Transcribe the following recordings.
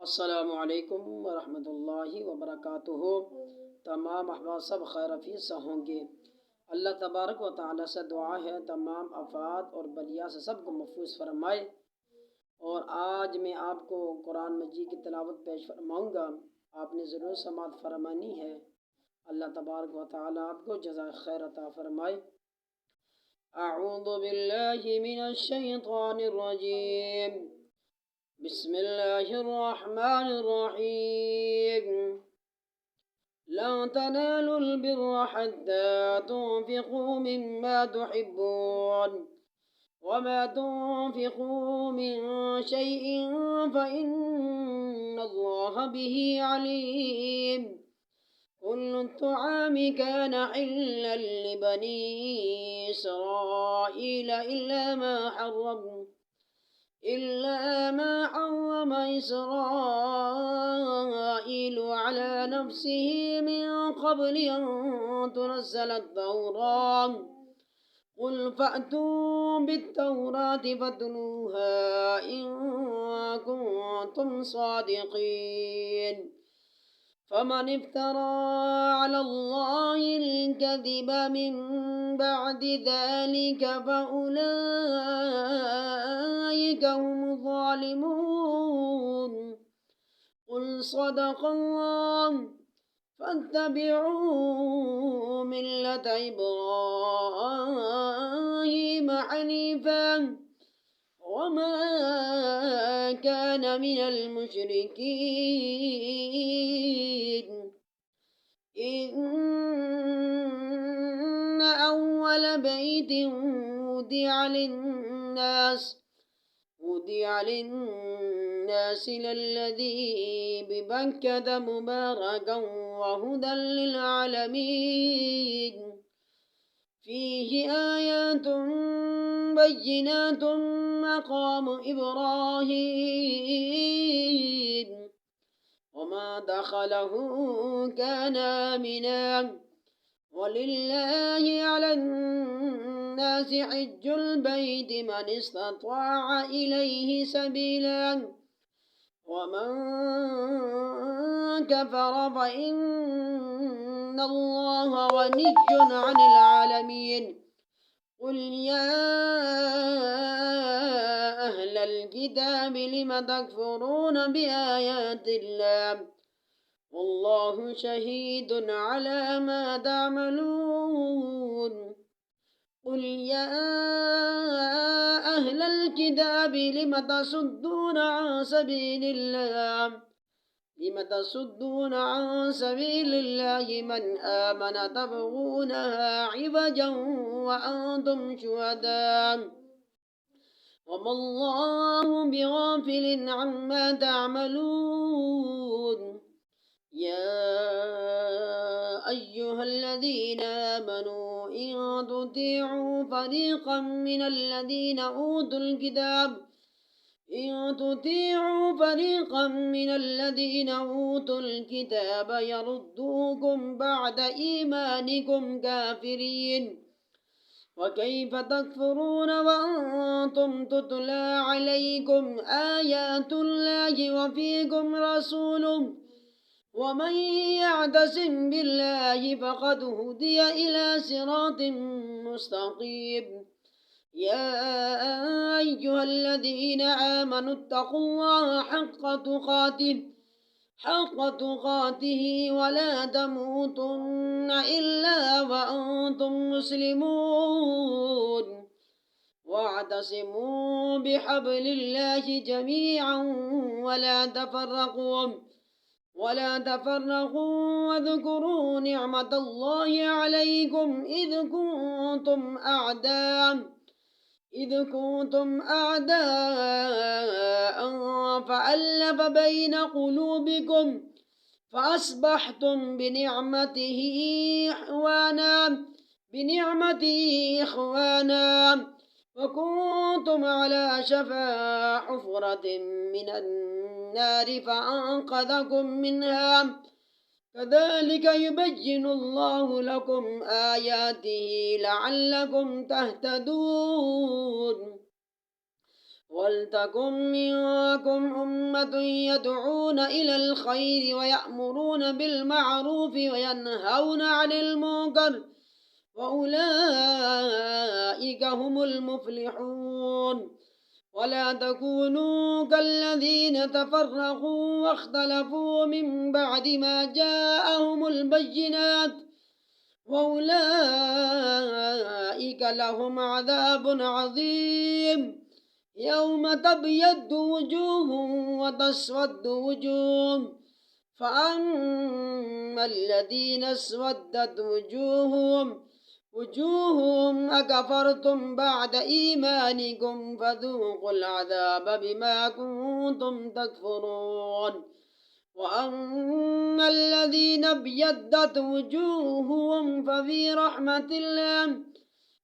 अस्सलामु अलैकुम वरहमतुल्लाहि वबरकातुहू। तमाम अहबाब सब खैर हफीज़ से होंगे। अल्लाह तबारक व तआला से दुआ है तमाम आफात और बलिया से सबको महफूज फरमाए। और आज मैं आपको कुरान मजीद की तिलावत पेश फरमाऊँगा। आपने ज़रूर समात फरमानी है। अल्लाह तबारक व तआला आपको जज़ाए खैर अता फरमाए। अऊज़ु बिल्लाहि मिनश शैतानिर रजीम। बिस्मिल्लाहिर्रहमानिर्रहीम। लन तनालुल बिर्र हत्ता तुन्फिकू मिम्मा तुहिब्बून वमा तुन्फिकू मिन शैइन फ़इन्नल्लाहा बिही अलीम। कुल्लु त्तुआमि कान हिल्लन लिबनी इसराईल إلا ما حرم إسرائيل على نفسه من قبل أن تنزل التوراة قل فأتوا بالتوراة فاتلوها إن كنتم صادقين فمن افترى على الله الكذب من بعد ذلك فأولئك هم الظالمون. قل صدق الله فاتبعوا ملة إبراهيم حنيفا وما كان من المشركين. إن أول بيت وضع للناس للذي ببكة مباركا وهدى للعالمين فيه آيات بينات مقام إبراهيم وما دخله كان آمنا ولله على الناس حج البيت من استطاع إليه سبيلا ومن كفر فإن الله غني عن العالمين. قل يا أهل الكتاب لم تكفرون بآيات الله والله شهيد على ما تعملون. قل يا أهل الكتاب لم تصدون عن سبيل الله من آمن تبغونها عوجا وأنتم شهداء وما الله بغافل عما تعملون. يا أيها الذين آمنوا إن تطيعوا فريقا من الذين أوتوا الكتاب يردوكم بعد إيمانكم كافرين. وكيف تكفرون وأنتم تتلى عليكم آيات الله وفيكم رسوله ومن يعتصم بالله فقد هدي إلى صراط مستقيم. يا أيها الذين آمنوا اتقوا الله حق تقاته ولا تموتن إلا وأنتم مسلمون واعتصموا بحبل الله جميعا ولا تفرقوا واذكروا نعمة الله عليكم إذ كنتم أعداء فألف بين قلوبكم فأصبحتم بنعمته إخوانا وكنتم على شفا حفرة من النار فأنقذكم منها. كذلك يبين الله لكم آياته لعلكم تهتدون. वल्तकुम मिनकुम उम्मतुन यदऊना इलल खैरि व यअमुरूना बिल मअरूफि व यनहौना अनिल मुनकर व उलाइका हुमुल मुफ्लिहून वला तकूनू कल्लज़ीन तफ़र्रक़ू वख्तलफ़ू मिन बअदि मा जाअहुमुल बय्यिनात व उलाइका लहुम अज़ाबुन अज़ीम यौम तब्यद्दु वुजूहुम व तस्वद्दु वुजूह फ़अम्मल्लज़ीना अस्वद्दत वुजूहुहुम अकफ़रतुम बअद ईमानिकुम फ़ज़ूक़ुल अज़ाब बिमा कुन्तुम तकफ़ुरून वअम्मल्लज़ीना इब्यद्दत वुजूहुहुम फ़फ़ी रहमतिल्लाह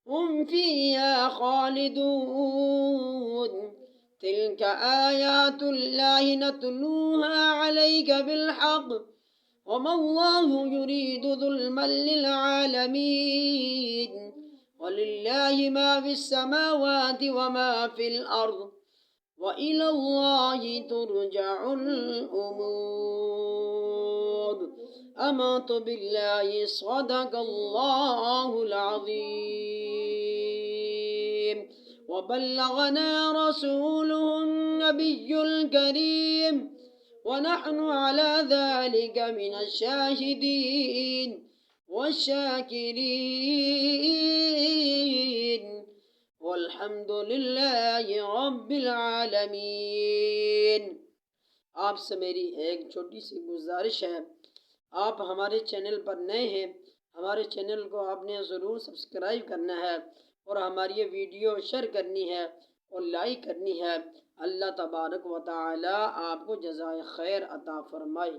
हुम फ़ीहा ख़ालिदून तिल्क आयातुल्लाहि नत्लूहा अलैका बिलहक़ वमल्लाहु युरीदु ज़ुल्मन लिलआलमीन वलिल्लाहि मा फ़िस्समावाति वमा फ़िल अर्ज़ व इलल्लाहि तुरजउल उमूर आमन्तु बिल्लाहि सदक़ल्लाहुल अज़ीम व बल्लगना रसूलुहुन नबियुल करीम व नहनु अला ज़ालिका मिनश शाहिदीन वश्शाकिरीन वल्हम्दुलिल्लाहि रब्बिल आलमीन। आपसे मेरी एक छोटी सी गुजारिश है, आप हमारे चैनल पर नए हैं, हमारे चैनल को आपने ज़रूर सब्सक्राइब करना है और हमारी ये वीडियो शेयर करनी है और लाइक करनी है। अल्लाह तबारक व तआला आपको जज़ाए खैर अता फरमाए।